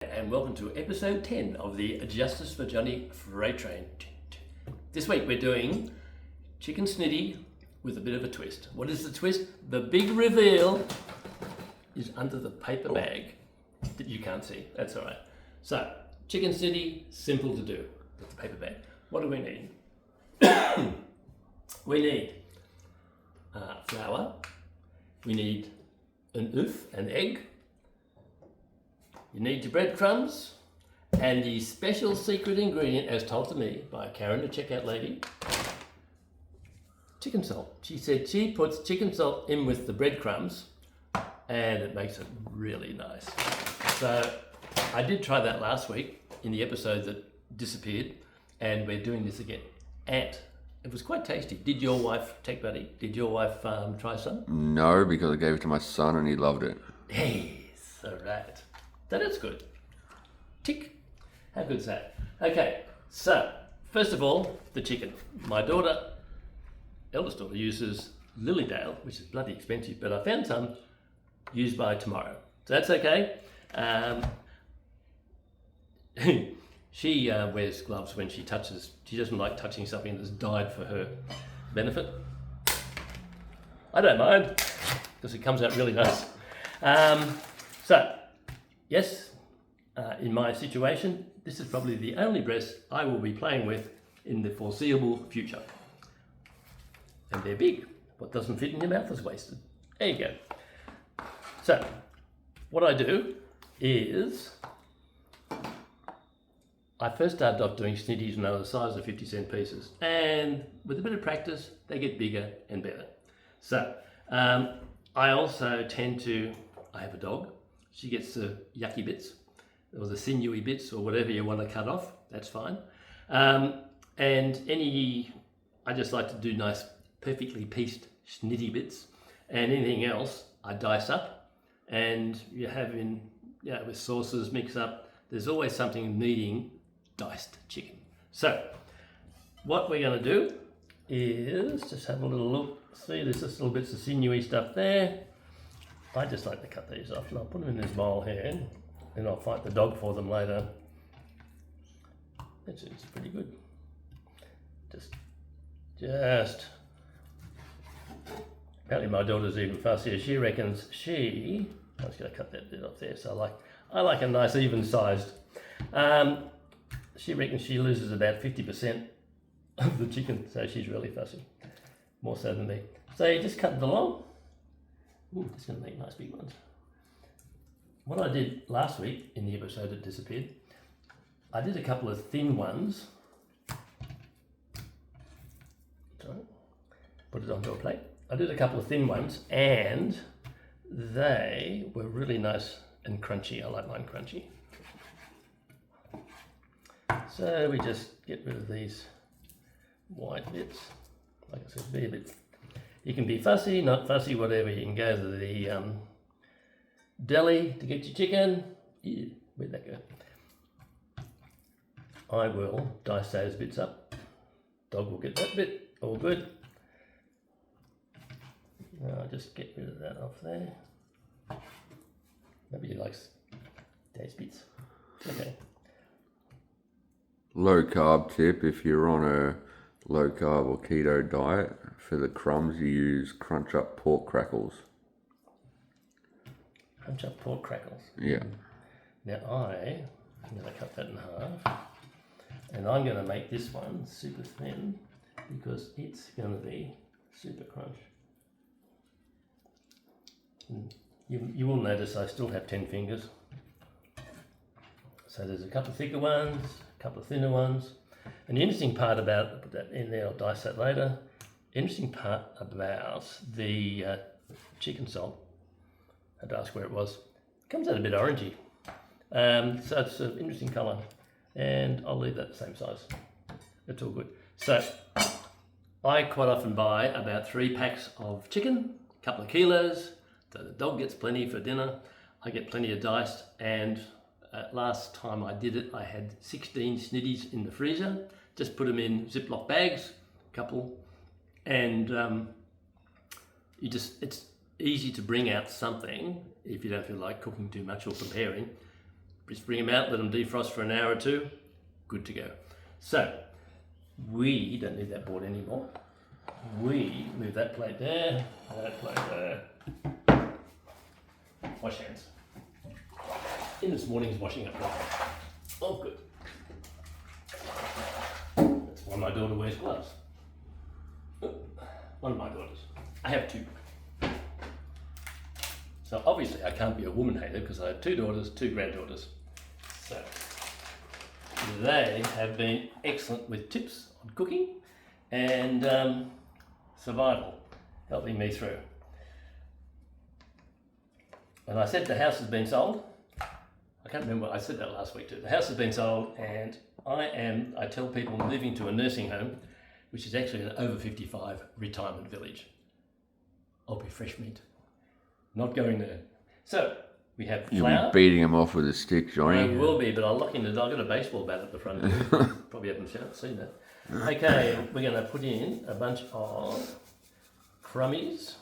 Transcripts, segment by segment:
And welcome to episode 10 of the Justice for Johnny Freight Train. This week we're doing chicken snitty with a bit of a twist. What is the twist? The big reveal is under the paper bag that you can't see. That's all right. So, chicken snitty, simple to do with the paper bag. What do we need? We need flour. We need an egg. You need your breadcrumbs and the special secret ingredient, as told to me by Karen, the checkout lady, chicken salt. She said she puts chicken salt in with the breadcrumbs and it makes it really nice. So I did try that last week in the episode that disappeared, and we're doing this again. And it was quite tasty. Did your wife, Tech Buddy, did your wife try some? No, because I gave it to my son and he loved it. Yes, all right. That is good. Tick. How good's that? Okay, so first of all, the chicken. My daughter, eldest daughter, uses Lilydale, which is bloody expensive, but I found some used by tomorrow. So that's okay. She wears gloves when she touches. She doesn't like touching something that's dyed for her benefit. I don't mind, because it comes out really nice. Yes, in my situation, this is probably the only breast I will be playing with in the foreseeable future. And they're big. What doesn't fit in your mouth is wasted. There you go. So, what I do is, I first started off doing snitties and they were the size of 50-cent pieces. And with a bit of practice, they get bigger and better. So, I also tend to, I have a dog. She gets the yucky bits, or the sinewy bits, or whatever you want to cut off, that's fine. And I just like to do nice, perfectly pieced snitty bits. And anything else, I dice up. And you have with sauces, mix up, there's always something needing diced chicken. So, what we're going to do is just have a little look. See, there's just little bits of sinewy stuff there. I just like to cut these off, and I'll put them in this bowl here, and I'll fight the dog for them later. It's pretty good. Just. Apparently my daughter's even fussier. She reckons I'm just going to cut that bit off there. So I like a nice even sized. She reckons she loses about 50% of the chicken, so she's really fussy, more so than me. So you just cut it along. Ooh, it's going to make nice big ones. What I did last week in the episode that disappeared, I did a couple of thin ones. Sorry, put it onto a plate. I did a couple of thin ones and they were really nice and crunchy. I like mine crunchy. So we just get rid of these white bits. Like I said, be a bit. You can be fussy, not fussy, whatever. You can go to the deli to get your chicken. Ew, where'd that go? I will dice those bits up. Dog will get that bit, all good. Now I'll just get rid of that off there. Maybe he likes those bits. Okay. Low carb tip: if you're on a low carb or keto diet, for the crumbs you use crunch up pork crackles. Crunch up pork crackles. Yeah. Now I'm going to cut that in half, and I'm going to make this one super thin because it's going to be super crunch. You will notice I still have 10 fingers. So there's a couple of thicker ones, a couple of thinner ones. And the interesting part about, I'll put that in there, I'll dice that later. Interesting part about the chicken salt, I had to ask where it was, it comes out a bit orangey. So it's an interesting colour, and I'll leave that the same size. It's all good. So I quite often buy about 3 packs of chicken, a couple of kilos, so the dog gets plenty for dinner. I get plenty of diced, and last time I did it, I had 16 snitties in the freezer. Just put them in Ziploc bags, a couple, and it's easy to bring out something if you don't feel like cooking too much or preparing. Just bring them out, let them defrost for an hour or two, good to go. So, we don't need that board anymore. We move that plate there, that plate there. Wash hands. In this morning's washing up. Oh, good. That's why my daughter wears gloves. One of my daughters. I have two. So obviously I can't be a woman hater because I have 2 daughters, 2 granddaughters. So they have been excellent with tips on cooking and survival, helping me through. And I said the house has been sold. I can't remember, I said that last week too. The house has been sold and I tell people moving to a nursing home, which is actually an over 55 retirement village. I'll be fresh meat. Not going there. So, we have flour. You'll be beating him off with a stick, Johnny. I will be, but I'll lock in the dog. I've got a baseball bat at the front of it. Probably haven't seen that. Okay, we're going to put in a bunch of crummies.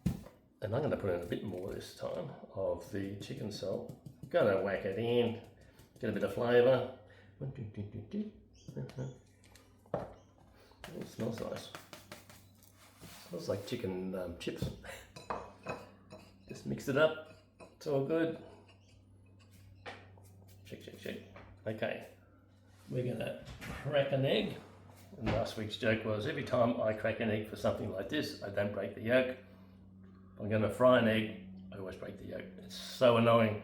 And I'm going to put in a bit more this time of the chicken salt. Going to whack it in, get a bit of flavour. It smells nice. Smells like chicken chips. Just mix it up. It's all good. Shake, shake, shake. Okay. We're going to crack an egg. And last week's joke was every time I crack an egg for something like this, I don't break the yolk. If I'm going to fry an egg, I always break the yolk. It's so annoying.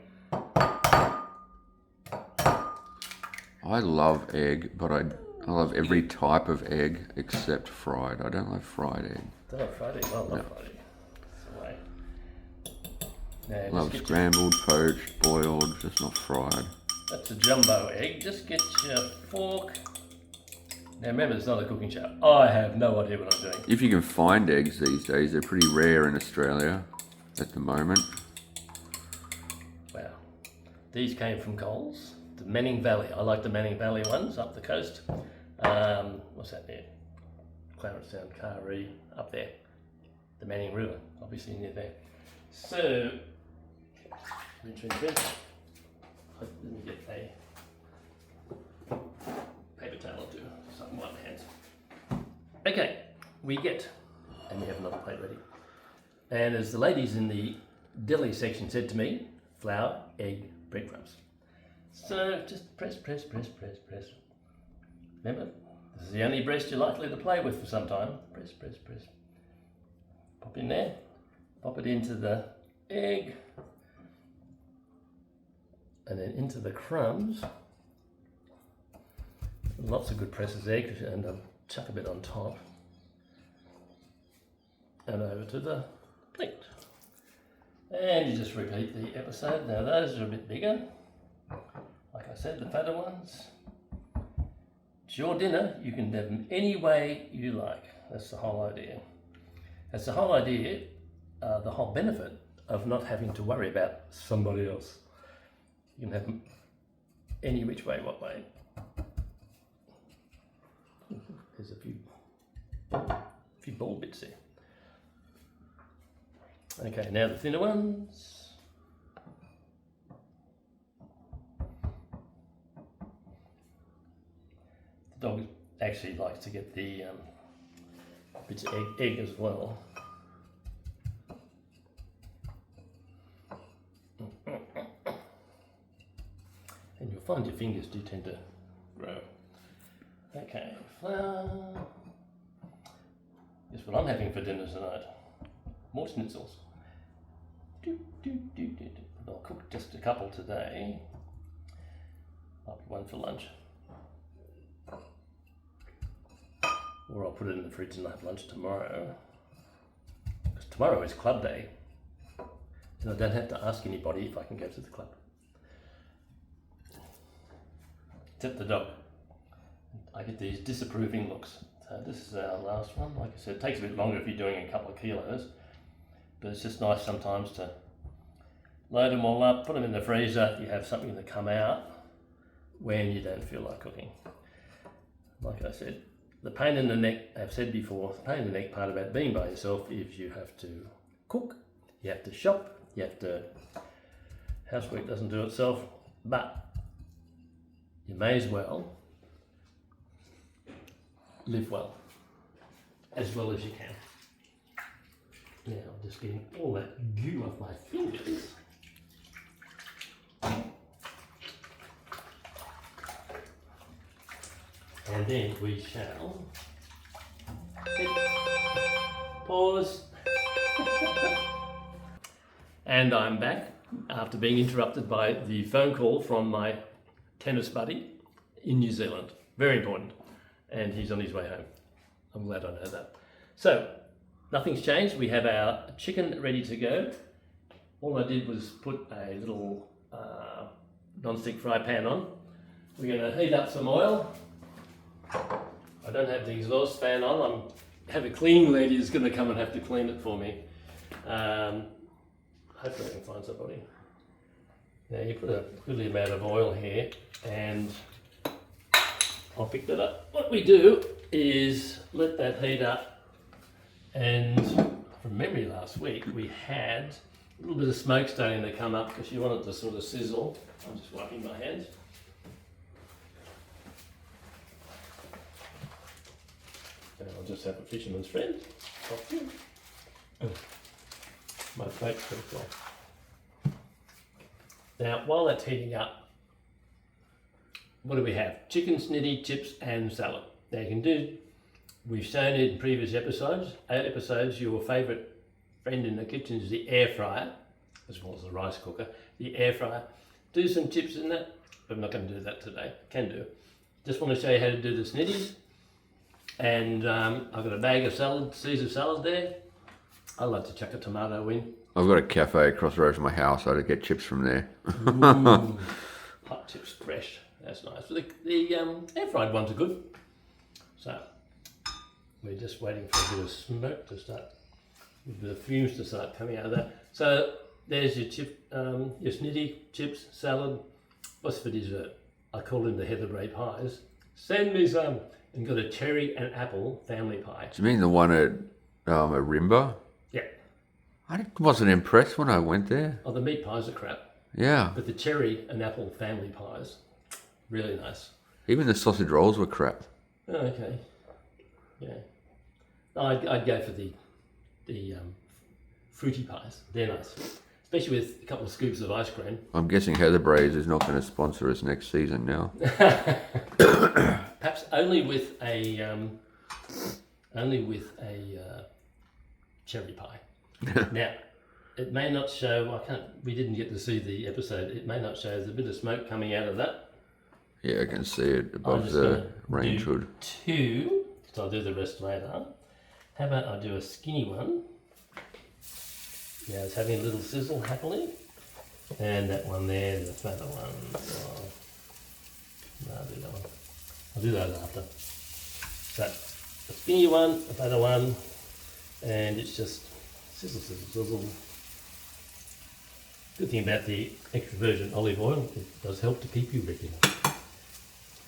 I love egg, but I love every type of egg except fried. I don't like fried egg. Don't like fried egg? I love fried egg. That's the way. Now, Love scrambled, poached, boiled, just not fried. That's a jumbo egg. Just get your fork. Now remember, it's not a cooking show. I have no idea what I'm doing. If you can find eggs these days, they're pretty rare in Australia at the moment. Wow. These came from Coles. The Manning Valley. I like the Manning Valley ones up the coast. What's that there? Clarence Sound, Karee, up there. The Manning River, obviously near there. So, let me get a paper towel or two so I can wipe my hands. Okay, we get, and we have another plate ready. And as the ladies in the deli section said to me, flour, egg, breadcrumbs. So just press, press, press, press, press. Remember, this is the only breast you're likely to play with for some time. Press, press, press. Pop in there. Pop it into the egg. And then into the crumbs. Lots of good presses egg, and chuck a bit on top. And over to the plate. And you just repeat the episode. Now those are a bit bigger. Like I said, the fatter ones. It's your dinner. You can have them any way you like. That's the whole idea. That's the whole idea, the whole benefit of not having to worry about somebody else. You can have them any which way, what way. There's a few ball bits there. Okay, now the thinner ones. The dog actually likes to get the bits of egg as well. And you'll find your fingers do tend to grow. Okay, flour. Guess what I'm having for dinner tonight? More schnitzels. I'll cook just a couple today. Might be one for lunch. Or I'll put it in the fridge and I'll have lunch tomorrow. Because tomorrow is club day. And I don't have to ask anybody if I can go to the club. Except the dog. I get these disapproving looks. So this is our last one. Like I said, it takes a bit longer if you're doing a couple of kilos. But it's just nice sometimes to load them all up, put them in the freezer. You have something to come out when you don't feel like cooking. Like I said, the pain in the neck, I've said before, the pain in the neck part about being by yourself is you have to cook, you have to shop, you have to housework doesn't do itself, but you may as well live well as you can. Now I'm just getting all that goo off my fingers. And then we shall pause. And I'm back after being interrupted by the phone call from my tennis buddy in New Zealand. Very important. And he's on his way home. I'm glad I know that. So, nothing's changed. We have our chicken ready to go. All I did was put a little non-stick fry pan on. We're going to heat up some oil. I don't have the exhaust fan on. I have a cleaning lady who's going to come and have to clean it for me. Hopefully I can find somebody. Now you put a goodly amount of oil here and I'll pick that up. What we do is let that heat up, and from memory last week we had a little bit of smoke starting to come up because you want it to sort of sizzle. I'm just wiping my hands. And I'll just have a fisherman's friend. Oh, my plate's pretty full. Now, while that's heating up, what do we have? Chicken, snitty, chips, and salad. Now you can do, we've shown it in previous episodes, your favourite friend in the kitchen is the air fryer, as well as the rice cooker. The air fryer. Do some chips in that, but I'm not going to do that today. Can do. Just want to show you how to do the snitties. And I've got a bag of salad, Caesar salad there. I like to chuck a tomato in. I've got a cafe across the road from my house. I get chips from there. Ooh, hot chips, fresh. That's nice. The air fried ones are good. So we're just waiting for a bit of smoke to start, the fumes to start coming out of that. So there's your chip, your snitty, chips, salad. What's for dessert? I call them the Heatherbrae pies. Send me some. And got a cherry and apple family pie. Do you mean the one at Rimba? Yeah. I wasn't impressed when I went there. Oh, the meat pies are crap. Yeah. But the cherry and apple family pies, really nice. Even the sausage rolls were crap. Oh, okay. Yeah. I'd go for the fruity pies. They're nice. Especially with a couple of scoops of ice cream. I'm guessing Heatherbrae's is not going to sponsor us next season now. Perhaps only with a cherry pie. Now, it may not show. We didn't get to see the episode. It may not show. There's a bit of smoke coming out of that. Yeah, I can see it above the range hood. Two, because I'll do the rest later. How about I do a skinny one? Yeah, it's having a little sizzle happily. And that one there, the fatter one. Oh, no, I'll do that one. I'll do that after. So, a skinny one, a fatter one, and it's just sizzle, sizzle, sizzle. Good thing about the extra virgin olive oil, it does help to keep you regular.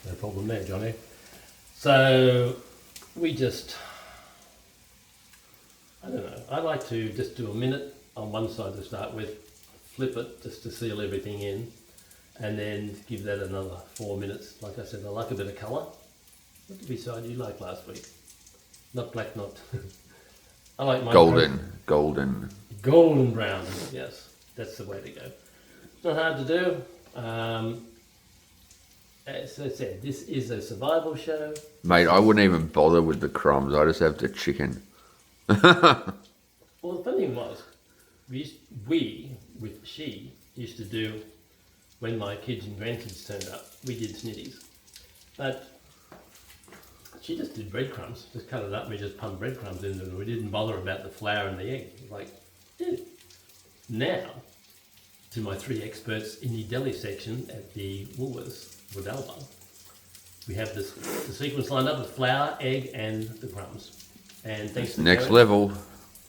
No problem there, Johnny. So, we just, I don't know, I like to just do a minute on one side to start with, flip it just to seal everything in, and then give that another 4 minutes. Like I said, I like a bit of colour. What side you like last week? Not black, not... I like mine golden brown, yes. That's the way to go. It's not hard to do. As I said, this is a survival show. Mate, I wouldn't even bother with the crumbs. I just have the chicken. Well, the funny thing was, she used to do, when my kids and grandkids turned up, we did snitties. But she just did breadcrumbs, just cut it up and we just pumped breadcrumbs in and we didn't bother about the flour and the egg. Like, dude. Now, to my three experts in the deli section at the Woolworths, Woodalba, we have the sequence lined up with flour, egg and the crumbs. And thanks to next Karen, level.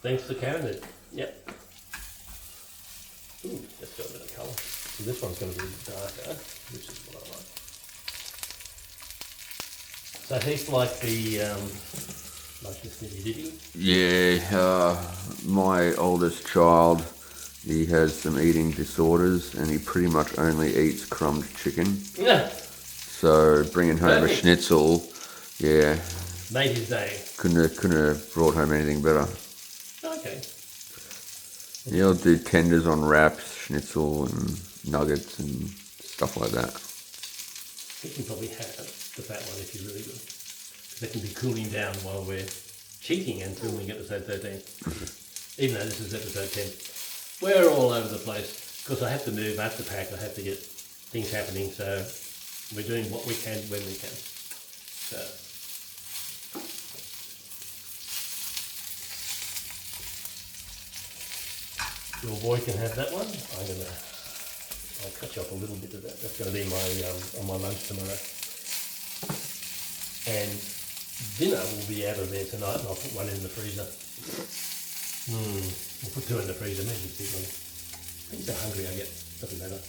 Thanks to Karen, yep. Ooh, just got a bit of colour. So this one's going to be darker, which is what I like. So he's like the snitty ditty. Yeah, my oldest child He has some eating disorders and he pretty much only eats crumbed chicken. Yeah. So bringing home Perfect. a schnitzel, yeah, Made his day. couldn't have brought home anything better. Okay. Yeah, I'll do tenders on wraps, schnitzel and nuggets and stuff like that. You can probably have the fat one if you're really good. They can be cooling down while we're cheating and filming episode 13. Even though this is episode 10. We're all over the place. Because I have to move, I have to pack, I have to get things happening. So we're doing what we can when we can. So. Your boy can have that one. I'll cut you off a little bit of that. That's going to be my on my lunch tomorrow. And dinner will be out of there tonight, and I'll put one in the freezer. We'll put two in the freezer, maybe two one. I'm so hungry I get. Doesn't matter.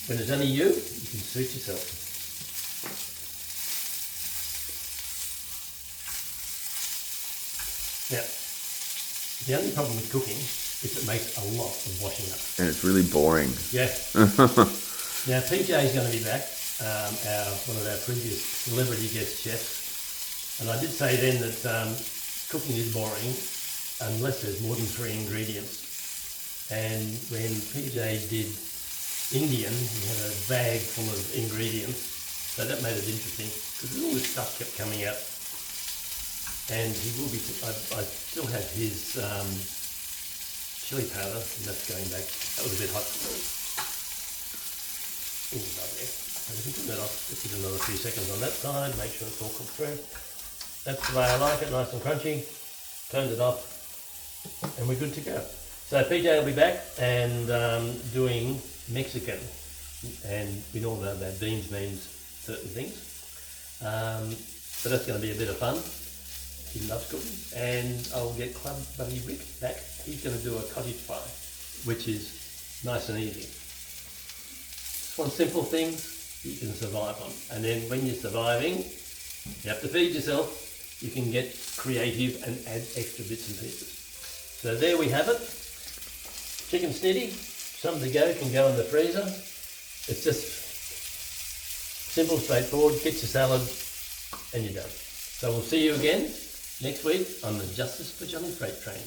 When there's only you can suit yourself. Now, the only problem with cooking is it makes a lot of washing up. And it's really boring. Yeah. Now PJ is going to be back, one of our previous celebrity guest chefs, and I did say then that cooking is boring unless there's more than 3 ingredients. And when PJ did Indian, he had a bag full of ingredients, so that made it interesting because all this stuff kept coming out. And he will be. I still have his chili powder, and that's going back. That was a bit hot. Ooh, lovely. So we can turn that off. Just give it another few seconds on that side. Make sure it's all cooked through. That's the way I like it, nice and crunchy. Turned it off, and we're good to go. So PJ will be back and doing Mexican, and we all know that beans means certain things. So that's going to be a bit of fun. He loves cooking, and I'll get Club Buddy Rick back. He's going to do a cottage pie, which is nice and easy. Just one simple thing you can survive on, and then when you're surviving, you have to feed yourself. You can get creative and add extra bits and pieces. So there we have it. Chicken snitty, some to go, can go in the freezer. It's just simple, straightforward. Get your salad, and you're done. So we'll see you again next week on the Justice for Johnny Freight Train.